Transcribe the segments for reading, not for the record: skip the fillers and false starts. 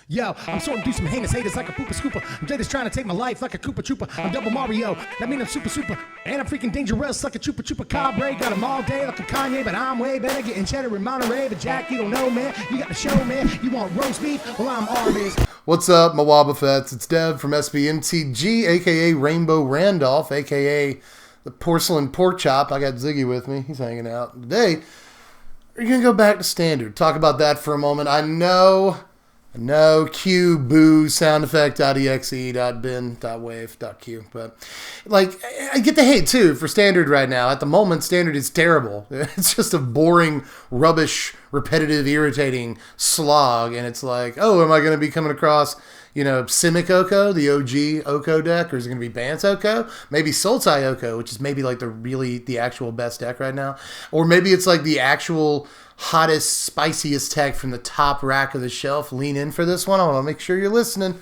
Yo, I'm sorting through some heinous haters like a pooper scooper. I'm just trying to take my life like a Koopa Trooper. I'm Double Mario, that mean I'm super. And I'm freaking dangerous like a Chupa Cabre. Got them all day like a Kanye, but I'm way better getting cheddar in Monterey. But Jack, you don't know, man. You got the show, man. You want roast beef? Well, I'm Arby's. What's up, Mawabafets? It's Dev from Mtg, a.k.a. Rainbow Randolph, a.k.a. the Porcelain Pork Chop. I got Ziggy with me. He's hanging out. Today, we're going to go back to Standard. Talk about that for a moment. I know, Q, boo, sound effect, .exe, .bin, .wave, .q. But, I get the hate, too, for Standard right now. At the moment, Standard is terrible. It's just a boring, rubbish, repetitive, irritating slog. And it's like, oh, am I going to be coming across, Simic Oko, the OG Oko deck? Or is it going to be Bance Oko? Maybe Sultai Oko, which is maybe, the actual best deck right now. Or maybe it's, the actual hottest, spiciest tech from the top rack of the shelf. Lean in for this one. I want to make sure you're listening.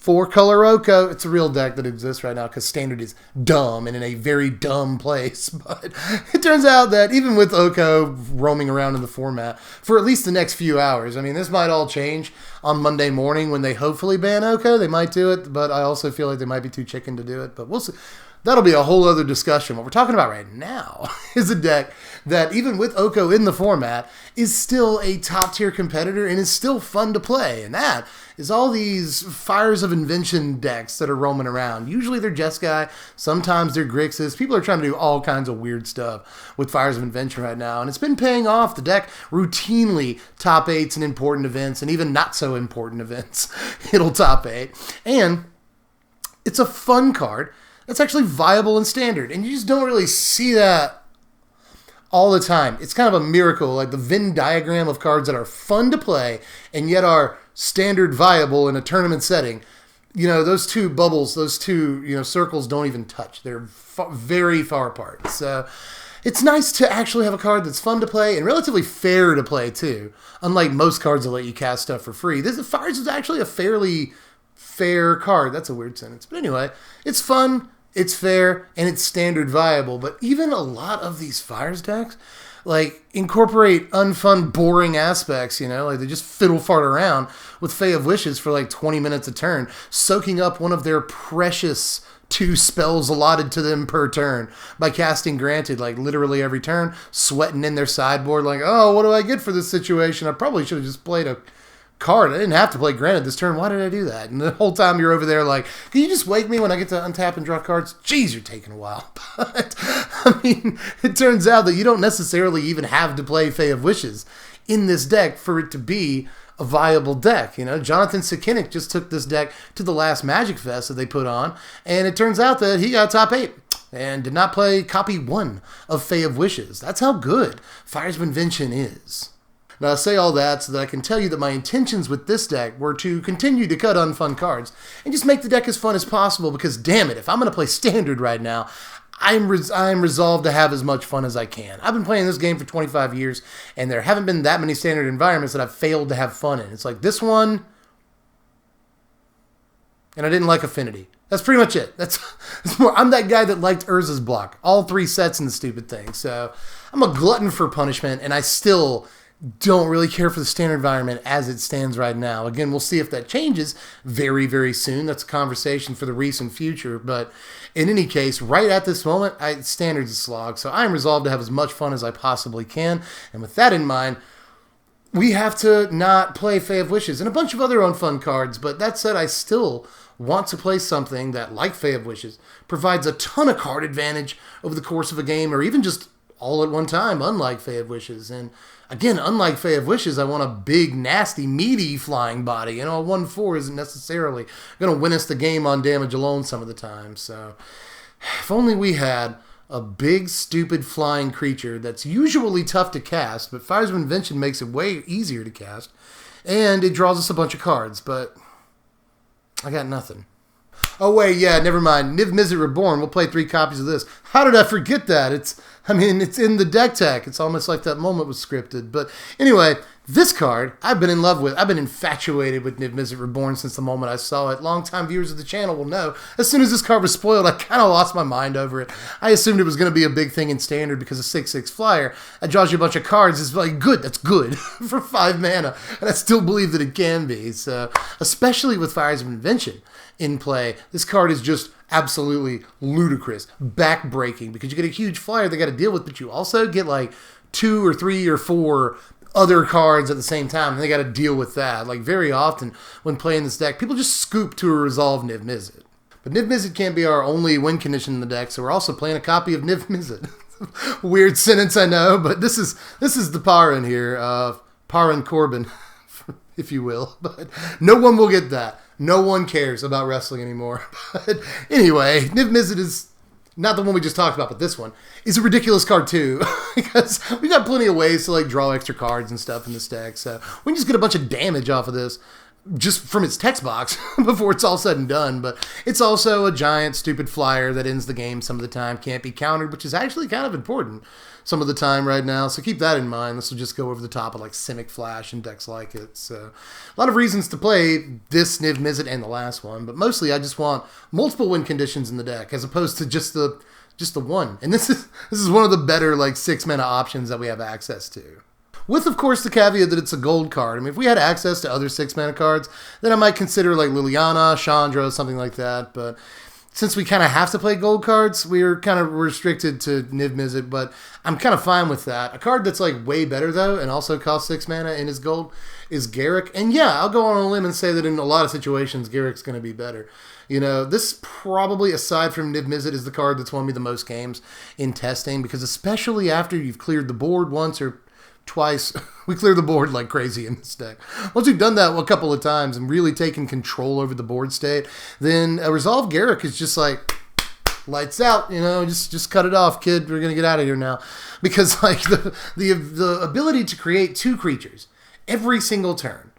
4-color Oko. It's a real deck that exists right now because Standard is dumb and in a very dumb place. But it turns out that even with Oko roaming around in the format for at least the next few hours, this might all change on Monday morning when they hopefully ban Oko. They might do it, but I also feel like they might be too chicken to do it. But we'll see. That'll be a whole other discussion. What we're talking about right now is a deck that, even with Oko in the format, is still a top-tier competitor and is still fun to play. And that is all these Fires of Invention decks that are roaming around. Usually they're Jeskai, sometimes they're Grixis. People are trying to do all kinds of weird stuff with Fires of Invention right now, and it's been paying off. The deck routinely top 8s in important events, and even not-so-important events, it'll top 8. And it's a fun card that's actually viable in Standard, and you just don't really see that all the time. It's kind of a miracle, like the Venn diagram of cards that are fun to play and yet are Standard viable in a tournament setting. Those two bubbles, those two circles don't even touch. They're very far apart. So it's nice to actually have a card that's fun to play and relatively fair to play too. Unlike most cards that let you cast stuff for free, Fires is actually a fairly fair card. That's a weird sentence, but anyway, it's fun. It's fair, and it's Standard viable, but even a lot of these Fires decks, incorporate unfun, boring aspects, they just fiddle fart around with Fae of Wishes for 20 minutes a turn, soaking up one of their precious 2 spells allotted to them per turn by casting Granted, literally every turn, sweating in their sideboard, oh, what do I get for this situation? I probably should have just played a card. I didn't have to play Granted this turn. Why did I do that? And the whole time you're over there can you just wake me when I get to untap and draw cards? Jeez, you're taking a while. But, it turns out that you don't necessarily even have to play Fae of Wishes in this deck for it to be a viable deck. Jonathan Sekinick just took this deck to the last Magic Fest that they put on, and it turns out that he got top 8 and did not play copy 1 of Fae of Wishes. That's how good Fires of Invention is. Now, I say all that so that I can tell you that my intentions with this deck were to continue to cut unfun cards and just make the deck as fun as possible because, damn it, if I'm going to play Standard right now, I'm resolved to have as much fun as I can. I've been playing this game for 25 years, and there haven't been that many Standard environments that I've failed to have fun in. It's like this one, and I didn't like Affinity. That's pretty much it. That's more. I'm that guy that liked Urza's block, all 3 sets in the stupid thing. So I'm a glutton for punishment, and I still don't really care for the Standard environment as it stands right now. Again, we'll see if that changes very, very soon. That's a conversation for the recent future. But in any case, right at this moment, Standard's a slog. So I'm resolved to have as much fun as I possibly can. And with that in mind, we have to not play Fae of Wishes and a bunch of other unfun cards. But that said, I still want to play something that, like Fae of Wishes, provides a ton of card advantage over the course of a game or even just all at one time, unlike Fae of Wishes. And again, unlike Fae of Wishes, I want a big, nasty, meaty flying body. A 1/4 isn't necessarily going to win us the game on damage alone some of the time. So if only we had a big, stupid flying creature that's usually tough to cast, but Fires of Invention makes it way easier to cast, and it draws us a bunch of cards, but I got nothing. Oh, wait, yeah, never mind. Niv-Mizzet Reborn. We'll play 3 copies of this. How did I forget that? It's in the deck tech. It's almost like that moment was scripted. But anyway, This card, I've been in love with. I've been infatuated with Niv-Mizzet Reborn since the moment I saw it. Longtime viewers of the channel will know. As soon as this card was spoiled, I kind of lost my mind over it. I assumed it was going to be a big thing in Standard because a 6/6 flyer that draws you a bunch of cards is like, good, that's good for 5 mana. And I still believe that it can be. So, especially with Fires of Invention in play, this card is just absolutely ludicrous, back-breaking, because you get a huge flyer they got to deal with, but you also get like 2 or 3 or 4 other cards at the same time, and they got to deal with that. Like, very often when playing this deck, people just scoop to a resolve Niv-Mizzet. But Niv-Mizzet can't be our only win condition in the deck, so we're also playing a copy of Niv-Mizzet. Weird sentence, I know, but this is the Paran here, Paran Corbin, if you will. But no one will get that. No one cares about wrestling anymore. But anyway, Niv-Mizzet is not the one we just talked about, but this one is a ridiculous card too, because we got plenty of ways to like draw extra cards and stuff in this deck. So we can just get a bunch of damage off of this just from its text box before it's all said and done. But it's also a giant stupid flyer that ends the game some of the time, can't be countered, which is actually kind of important some of the time right now. So keep that in mind. This will just go over the top of like Simic Flash and decks like it. So a lot of reasons to play this Niv-Mizzet and the last one, but mostly I just want multiple win conditions in the deck as opposed to just the one. And this is one of the better like 6 mana options that we have access to. With, of course, the caveat that it's a gold card. I mean, if we had access to other 6 mana cards, then I might consider like Liliana, Chandra, something like that. But since we kind of have to play gold cards, we're kind of restricted to Niv-Mizzet, but I'm kind of fine with that. A card that's like way better, though, and also costs 6 mana and is gold, is Garruk. And yeah, I'll go on a limb and say that in a lot of situations, Garruk's going to be better. You know, this probably, aside from Niv-Mizzet, is the card that's won me the most games in testing, because especially after you've cleared the board once or twice, we clear the board like crazy in this deck. Once we've done that a couple of times and really taken control over the board state, then a Resolve Garruk is just like, lights out, you know, just cut it off, kid. We're going to get out of here now. Because like the ability to create 2 creatures every single turn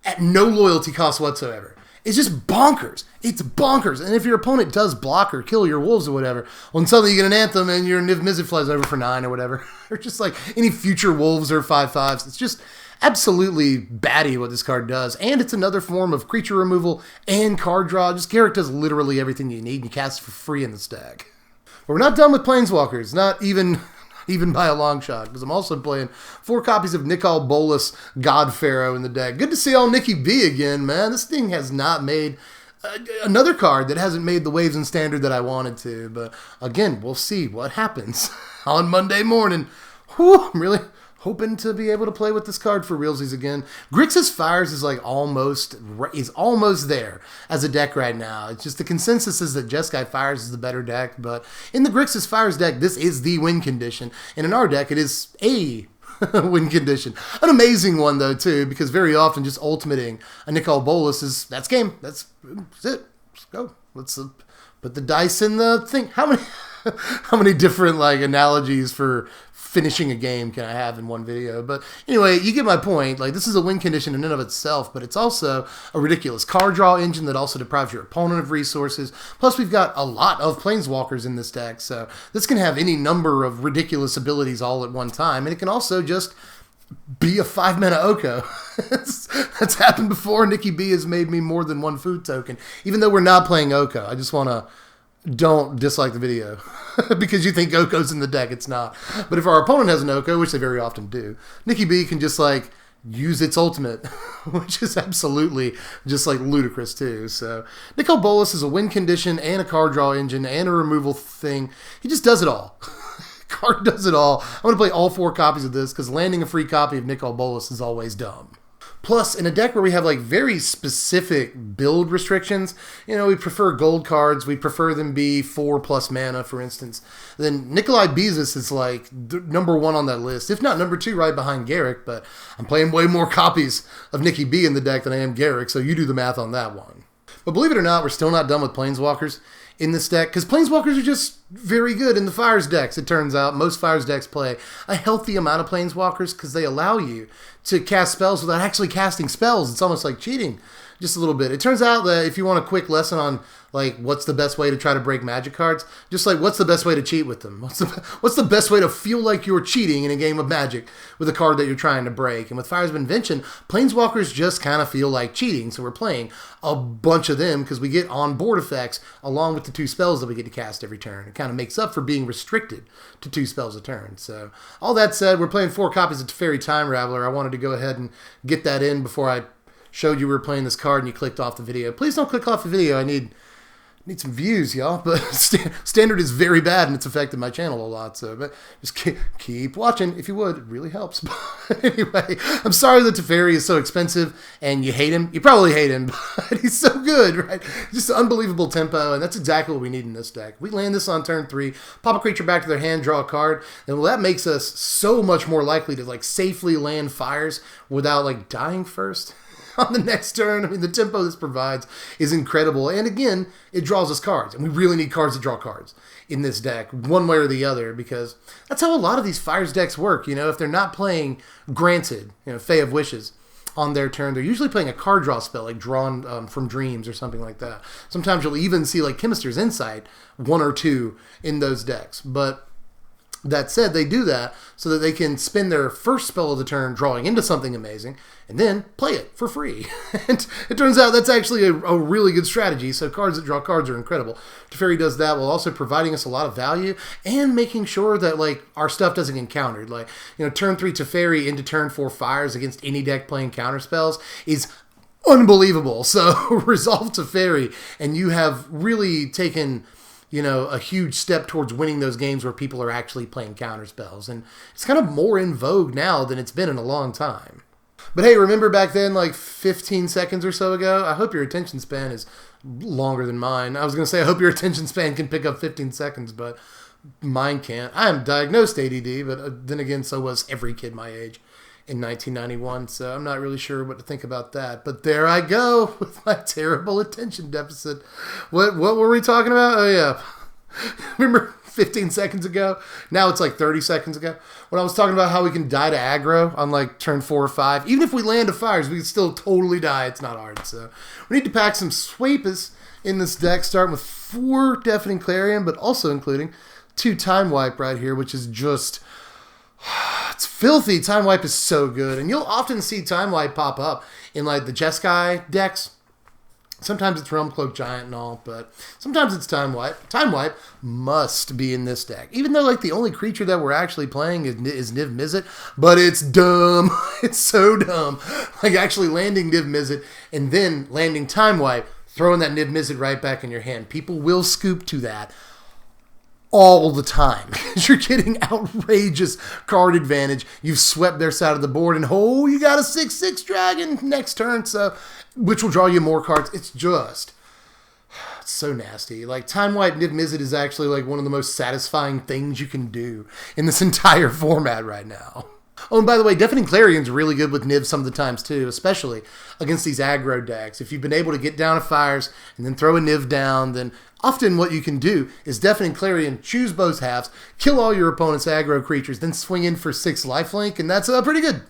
at no loyalty cost whatsoever, it's just bonkers. It's bonkers. And if your opponent does block or kill your wolves or whatever, well, then suddenly you get an Anthem and your Niv-Mizzet flies over for 9 or whatever. Or just like any future wolves or 5/5s. It's just absolutely batty what this card does. And it's another form of creature removal and card draw. Just Garruk does literally everything you need, and you cast it for free in this deck. But we're not done with Planeswalkers. Not even by a long shot, because I'm also playing 4 copies of Nicol Bolas God Pharaoh in the deck. Good to see all Nikki B again, man. This thing has not made another card that hasn't made the waves in Standard that I wanted to. But again, we'll see what happens on Monday morning. Whew, I'm really hoping to be able to play with this card for realsies again. Grixis Fires is like almost there as a deck right now. It's just the consensus is that Jeskai Fires is the better deck, but in the Grixis Fires deck, this is the win condition, and in our deck, it is a win condition. An amazing one though too, because very often just ultimating a Nicol Bolas that's game. That's it. Let's go. Let's put the dice in the thing. How many different like analogies for finishing a game can I have in one video? But anyway, you get my point. Like, this is a win condition in and of itself, but it's also a ridiculous card draw engine that also deprives your opponent of resources. Plus, we've got a lot of Planeswalkers in this deck, so this can have any number of ridiculous abilities all at one time, and it can also just be a 5-mana Oko. That's happened before. Nikki B has made me more than 1 food token, even though we're not playing Oko. I just want to don't dislike the video because you think Oko's in the deck. It's not. But if our opponent has an Oko, which they very often do, Nikki B can just like use its ultimate, which is absolutely just like ludicrous too. So Nicol Bolas is a win condition and a card draw engine and a removal thing. He just does it all. Card does it all. I'm going to play all 4 copies of this because landing a free copy of Nicol Bolas is always dumb. Plus, in a deck where we have like very specific build restrictions, you know, we prefer gold cards, we prefer them be 4+ mana, for instance, then Nikolai Bezos is like number 1 on that list, if not number 2 right behind Garruk, but I'm playing way more copies of Nikki B in the deck than I am Garruk, so you do the math on that one. But believe it or not, we're still not done with Planeswalkers in this deck, because Planeswalkers are just very good in the Fires decks, it turns out. Most Fires decks play a healthy amount of Planeswalkers because they allow you to cast spells without actually casting spells. It's almost like cheating, just a little bit. It turns out that if you want a quick lesson on like, what's the best way to try to break Magic cards? Just like, what's the best way to cheat with them? What's the best way to feel like you're cheating in a game of Magic with a card that you're trying to break? And with Fires of Invention, Planeswalkers just kind of feel like cheating, so we're playing a bunch of them because we get on-board effects along with the 2 spells that we get to cast every turn. It kind of makes up for being restricted to 2 spells a turn. So, all that said, we're playing 4 copies of Teferi Time Raveler. I wanted to go ahead and get that in before I showed you we were playing this card and you clicked off the video. Please don't click off the video. I need some views, y'all. But standard is very bad and it's affected my channel a lot. So, but just keep watching if you would. It really helps. But anyway, I'm sorry that Teferi is so expensive and you hate him. You probably hate him, but he's so good, right? Just unbelievable tempo, and that's exactly what we need in this deck. We land this on turn 3, pop a creature back to their hand, draw a card, and well, that makes us so much more likely to like safely land fires without like dying first on the next turn. I mean, the tempo this provides is incredible. And again, it draws us cards. And we really need cards to draw cards in this deck, one way or the other, because that's how a lot of these Fires decks work. You know, if they're not playing Granted, you know, Fae of Wishes on their turn, they're usually playing a card draw spell, like Drawn from Dreams or something like that. Sometimes you'll even see like Chemist's Insight, 1 or 2 in those decks. But that said, they do that so that they can spend their first spell of the turn drawing into something amazing and then play it for free. And it turns out that's actually a really good strategy, so cards that draw cards are incredible. Teferi does that while also providing us a lot of value and making sure that like our stuff doesn't get countered. Like, you know, turn 3 Teferi into turn 4 Fires against any deck playing counter spells is unbelievable. So resolve Teferi and you have really taken, you know, a huge step towards winning those games where people are actually playing counter spells. And it's kind of more in vogue now than it's been in a long time. But hey, remember back then, like 15 seconds or so ago? I hope your attention span is longer than mine. I was going to say, I hope your attention span can pick up 15 seconds, but mine can't. I am diagnosed ADD, but then again, so was every kid my age in 1991, so I'm not really sure what to think about that. But there I go with my terrible attention deficit. What were we talking about? Oh, yeah. Remember 15 seconds ago? Now it's like 30 seconds ago. When I was talking about how we can die to aggro on like turn 4 or 5. Even if we land a Fires, we can still totally die. It's not hard. So we need to pack some sweepers in this deck, starting with 4 Deafening Clarion, but also including 2 Time Wipe right here, which is just... it's filthy. Time Wipe is so good. And you'll often see Time Wipe pop up in like the Jeskai decks. Sometimes it's Realm Cloak Giant and all, but sometimes it's Time Wipe. Time Wipe must be in this deck. Even though like the only creature that we're actually playing is Niv-Mizzet, but it's dumb. It's so dumb. Like actually landing Niv-Mizzet and then landing Time Wipe, throwing that Niv-Mizzet right back in your hand. People will scoop to that all the time. You're getting outrageous card advantage. You've swept their side of the board, and oh, you got a 6/6 dragon next turn, so which will draw you more cards. It's just it's so nasty. Like Time Wipe Niv-Mizzet is actually like one of the most satisfying things you can do in this entire format right now. Oh, and by the way, Deafening Clarion's really good with Niv some of the times too, especially against these aggro decks. If you've been able to get down a Fires and then throw a Niv down, then often what you can do is Deafening Clarion, choose both halves, kill all your opponent's aggro creatures, then swing in for 6 lifelink, and that's pretty good.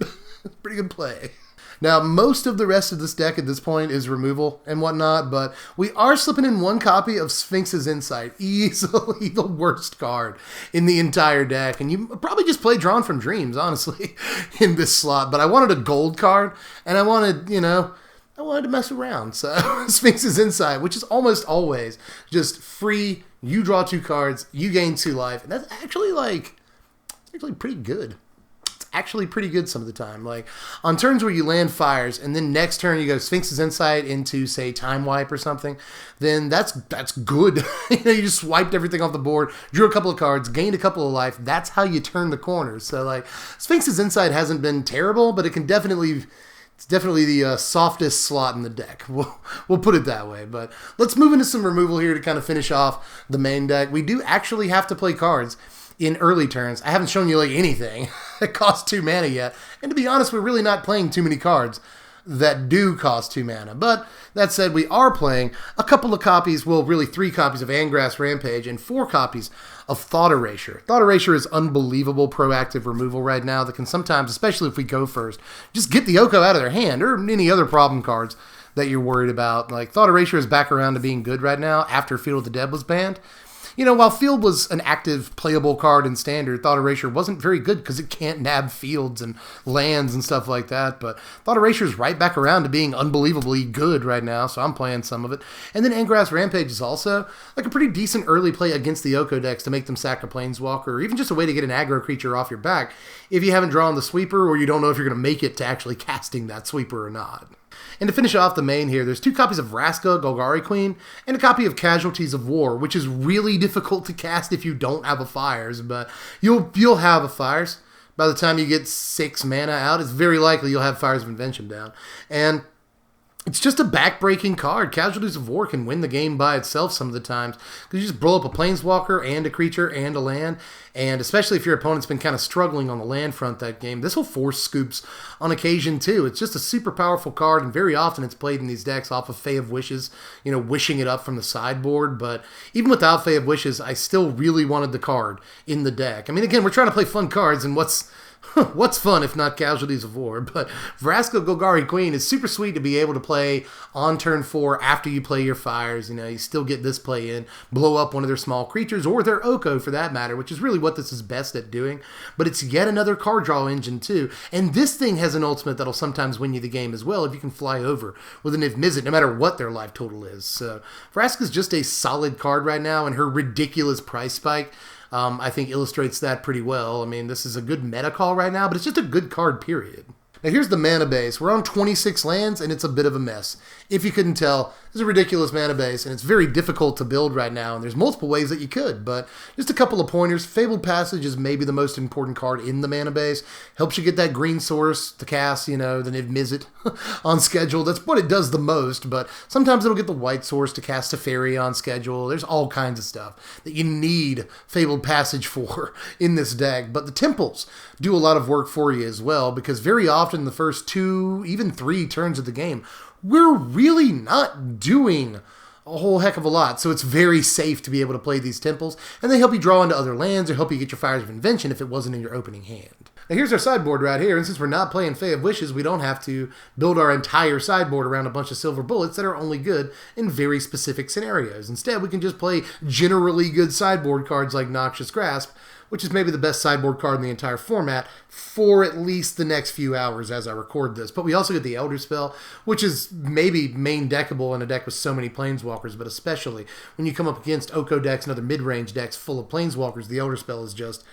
Pretty good play. Now, most of the rest of this deck at this point is removal and whatnot, but we are slipping in 1 copy of Sphinx's Insight. Easily the worst card in the entire deck. And you probably just play Drawn from Dreams, honestly, in this slot. But I wanted a gold card, and I wanted, you know, I wanted to mess around. So Sphinx's Insight, which is almost always just free. You draw 2 cards, you gain 2 life. And that's actually pretty good. Actually pretty good some of the time. Like on turns where you land Fires and then next turn you go Sphinx's Insight into say Time Wipe or something, then that's good. You know, you just swiped everything off the board, drew a couple of cards, gained a couple of life. That's how you turn the corners. So like Sphinx's Insight hasn't been terrible, but it's definitely the softest slot in the deck. We'll put it that way. But let's move into some removal here to kind of finish off the main deck. We do actually have to play cards in early turns. I haven't shown you like anything that costs 2 mana yet. And to be honest, we're really not playing too many cards that do cost 2 mana. But that said, we are playing a couple of copies, well, really 3 copies of Angrass Rampage and 4 copies of Thought Erasure. Thought Erasure is unbelievable proactive removal right now that can sometimes, especially if we go first, just get the Oko out of their hand or any other problem cards that you're worried about. Like, Thought Erasure is back around to being good right now after Field of the Dead was banned. You know, while Field was an active playable card in Standard, Thought Erasure wasn't very good because it can't nab fields and lands and stuff like that. But Thought Erasure is right back around to being unbelievably good right now, so I'm playing some of it. And then Engrass Rampage is also like a pretty decent early play against the Oko decks to make them sack a Planeswalker, or even just a way to get an aggro creature off your back if you haven't drawn the sweeper or you don't know if you're going to make it to actually casting that sweeper or not. And to finish off the main here, there's 2 copies of Vraska, Golgari Queen, and a copy of Casualties of War, which is really difficult to cast if you don't have a Fires, but you'll have a Fires. By the time you get 6 mana out, it's very likely you'll have Fires of Invention down. And it's just a back-breaking card. Casualties of War can win the game by itself some of the times, because you just blow up a Planeswalker and a creature and a land, and especially if your opponent's been kind of struggling on the land front that game, this will force scoops on occasion too. It's just a super powerful card, and very often it's played in these decks off of Fae of Wishes, you know, wishing it up from the sideboard, but even without Fae of Wishes, I still really wanted the card in the deck. I mean, again, we're trying to play fun cards, and what's fun if not Casualties of War? But Vraska Golgari Queen is super sweet to be able to play on turn 4 after you play your Fires. You know, you still get this play in, blow up one of their small creatures, or their Oko for that matter, which is really what this is best at doing. But it's yet another card draw engine too. And this thing has an ultimate that'll sometimes win you the game as well if you can fly over with a Niv-Mizzet, no matter what their life total is. So Vraska's just a solid card right now, and her ridiculous price spike I think illustrates that pretty well. I mean, this is a good meta call right now, but it's just a good card, period. Now here's the mana base. We're on 26 lands, and it's a bit of a mess. If you couldn't tell, it's a ridiculous mana base, and it's very difficult to build right now, and there's multiple ways that you could, but just a couple of pointers. Fabled Passage is maybe the most important card in the mana base. Helps you get that green source to cast, you know, the Niv-Mizzet on schedule. That's what it does the most, but sometimes it'll get the white source to cast Teferi on schedule. There's all kinds of stuff that you need Fabled Passage for in this deck, but the temples do a lot of work for you as well, because very often the first 2, even 3 turns of the game, we're really not doing a whole heck of a lot. So it's very safe to be able to play these temples, and they help you draw into other lands or help you get your Fires of Invention if it wasn't in your opening hand. Now here's our sideboard right here, and since we're not playing Fae of Wishes, we don't have to build our entire sideboard around a bunch of silver bullets that are only good in very specific scenarios. Instead, we can just play generally good sideboard cards like Noxious Grasp, which is maybe the best sideboard card in the entire format for at least the next few hours as I record this. But we also get the Elder Spell, which is maybe main deckable in a deck with so many Planeswalkers, but especially when you come up against Oko decks and other mid-range decks full of Planeswalkers, the Elder Spell is just...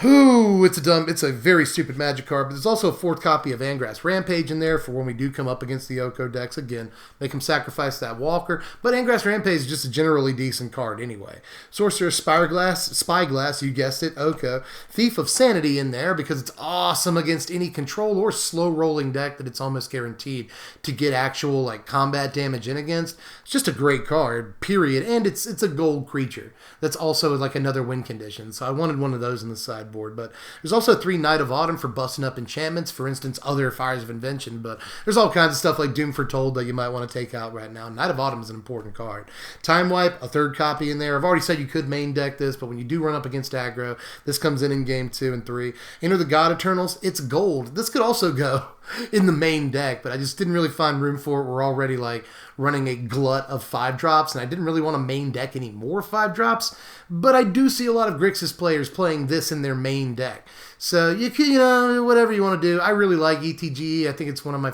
it's a very stupid Magic card, but there's also a 4th copy of Engrass Rampage in there for when we do come up against the Oko decks. Again, make them sacrifice that Walker, but Engrass Rampage is just a generally decent card anyway. Sorcerer's Spyglass, you guessed it, Oko. Thief of Sanity in there because it's awesome against any control or slow-rolling deck that it's almost guaranteed to get actual like combat damage in against. It's just a great card, period, and it's a gold creature. That's also like another win condition, so I wanted one of those in the sideboard. But there's also 3 Knight of Autumn for busting up enchantments, for instance, other Fires of Invention, but there's all kinds of stuff like Doom Foretold that you might want to take out right now. Knight of Autumn is an important card. Time Wipe, a 3rd copy in there. I've already said you could main deck this, but when you do run up against aggro, this comes in game 2 and 3. Enter the God Eternals, it's gold. This could also go in the main deck, but I just didn't really find room for it. We're already like running a glut of 5-drops, and I didn't really want to main deck any more 5-drops, but I do see a lot of Grixis players playing this in their main deck. So you can, whatever you want to do. I really like ETG. I think it's one of my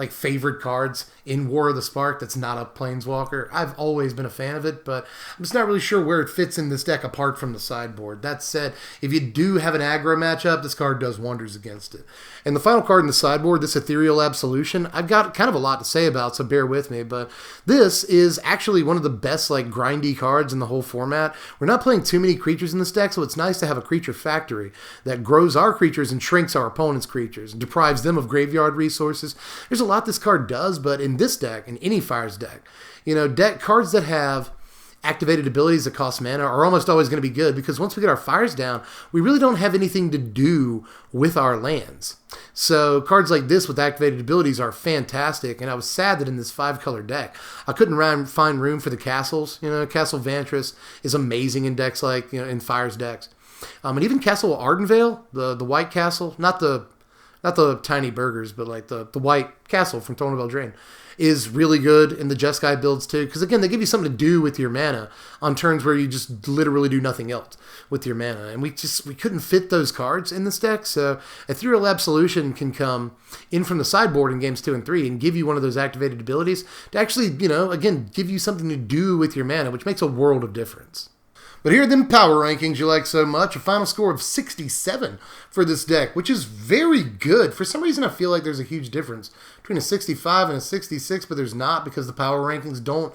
favorite cards in War of the Spark that's not a Planeswalker. I've always been a fan of it, but I'm just not really sure where it fits in this deck apart from the sideboard. That said, if you do have an aggro matchup, this card does wonders against it. And the final card in the sideboard, this Ethereal Absolution, I've got kind of a lot to say about, so bear with me, but this is actually one of the best grindy cards in the whole format. We're not playing too many creatures in this deck, so it's nice to have a creature factory that grows our creatures and shrinks our opponent's creatures and deprives them of graveyard resources. There's a lot this card does, but in this deck, in any Fires deck, cards that have activated abilities that cost mana are almost always going to be good, because once we get our Fires down, we really don't have anything to do with our lands. So cards like this with activated abilities are fantastic, and I was sad that in this 5-color deck, I couldn't find room for the castles. Castle Vantress is amazing in decks in Fires decks. And even Castle Ardenvale, the white castle, not the not the tiny burgers, but like the white castle from Throne of Eldraine, is really good in the Jeskai builds too. Because again, they give you something to do with your mana on turns where you just literally do nothing else with your mana. And we couldn't fit those cards in this deck. So Ethereal Absolution can come in from the sideboard in games 2 and 3 and give you one of those activated abilities to actually, again, give you something to do with your mana, which makes a world of difference. But here are them power rankings you like so much. A final score of 67 for this deck, which is very good. For some reason, I feel like there's a huge difference between a 65 and a 66, but there's not, because the power rankings don't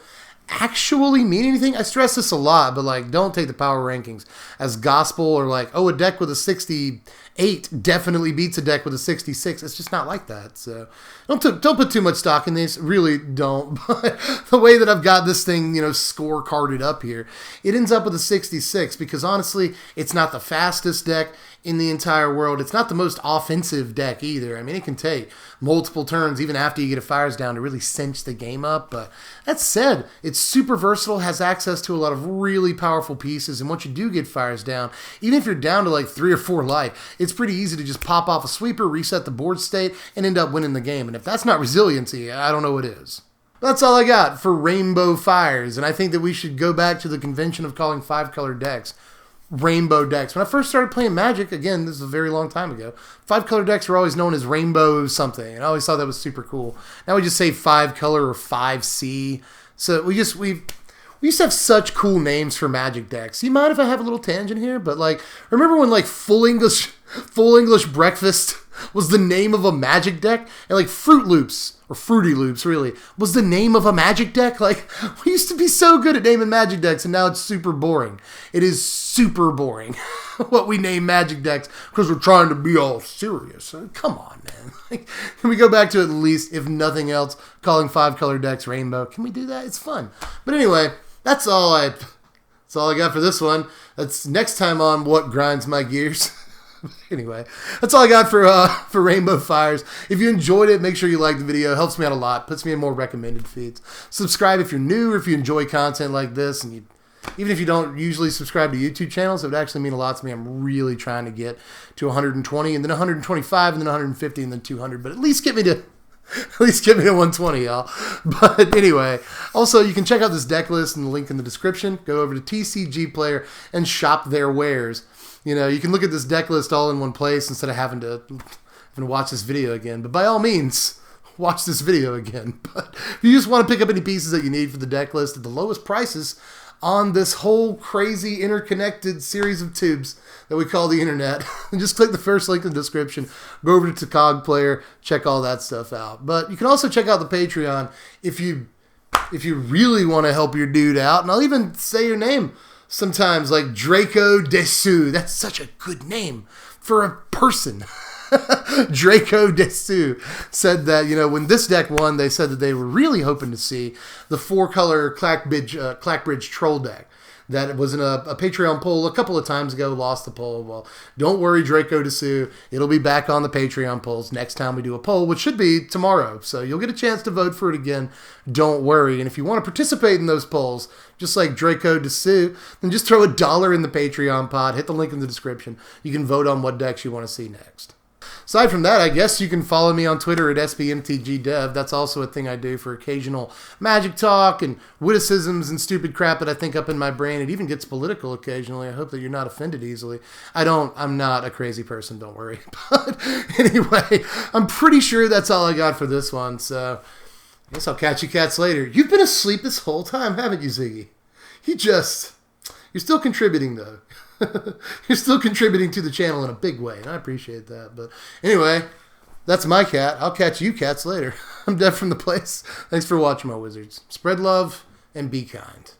actually mean anything. I stress this a lot, but like, don't take the power rankings as gospel, or like, oh, a deck with a 68 definitely beats a deck with a 66. It's just not like that. So don't put too much stock in these. Really don't. But the way that I've got this thing, score carded up here, it ends up with a 66 because honestly, it's not the fastest deck in the entire world. It's not the most offensive deck either. I mean, it can take multiple turns even after you get a Fires down to really cinch the game up. But that said, it's super versatile, has access to a lot of really powerful pieces, and once you do get Fires down, even if you're down to like 3 or 4 life, it's pretty easy to just pop off a sweeper, reset the board state, and end up winning the game. And if that's not resiliency, I don't know what is. That's all I got for Rainbow Fires, and I think that we should go back to the convention of calling 5-color decks Rainbow decks. When I first started playing Magic, again, this is a very long time ago, 5-color decks were always known as Rainbow something, and I always thought that was super cool. Now we just say 5-color or 5C. So we used to have such cool names for Magic decks. You mind if I have a little tangent here? But like, remember when like Full English Breakfast was the name of a Magic deck, and like Fruit Loops, or Fruity Loops really, was the name of a Magic deck? Like, we used to be so good at naming Magic decks, and now it's super boring. It is super boring what we name Magic decks because we're trying to be all serious. Come on, man. Like, can we go back to at least, if nothing else, calling 5-color decks Rainbow? Can we do that? It's fun. But anyway, that's all I got for this one. That's next time on What Grinds My Gears. Anyway, that's all I got for Rainbow Fires. If you enjoyed it, make sure you like the video. It helps me out a lot. Puts me in more recommended feeds. Subscribe if you're new, or if you enjoy content like this. And even if you don't usually subscribe to YouTube channels, it would actually mean a lot to me. I'm really trying to get to 120, and then 125, and then 150, and then 200. But at least get me to 120, y'all. But anyway, also you can check out this deck list in the link in the description. Go over to TCG Player and shop their wares. You can look at this deck list all in one place instead of having to watch this video again. But by all means, watch this video again. But if you just want to pick up any pieces that you need for the deck list at the lowest prices on this whole crazy interconnected series of tubes that we call the internet, just click the first link in the description. Go over to TCG Player, check all that stuff out. But you can also check out the Patreon if you really want to help your dude out. And I'll even say your name sometimes, like Draco Desu. That's such a good name for a person. Draco Desu said that, when this deck won, they said that they were really hoping to see the 4-color Clackbridge Troll deck that was in a Patreon poll a couple of times ago, lost the poll. Well, don't worry, Draco Desu. It'll be back on the Patreon polls next time we do a poll, which should be tomorrow. So you'll get a chance to vote for it again. Don't worry. And if you want to participate in those polls, just like Draco Desu, then just throw $1 in the Patreon pot. Hit the link in the description. You can vote on what decks you want to see next. Aside from that, I guess you can follow me on Twitter at SBMTGDev. That's also a thing I do for occasional Magic talk and witticisms and stupid crap that I think up in my brain. It even gets political occasionally. I hope that you're not offended easily. I'm not a crazy person, don't worry. But anyway, I'm pretty sure that's all I got for this one. So I guess I'll catch you cats later. You've been asleep this whole time, haven't you, Ziggy? You're still contributing, though. You're still contributing to the channel in a big way, and I appreciate that. But anyway, that's my cat. I'll catch you cats later. I'm Dev from the place. Thanks for watching, my wizards. Spread love and be kind.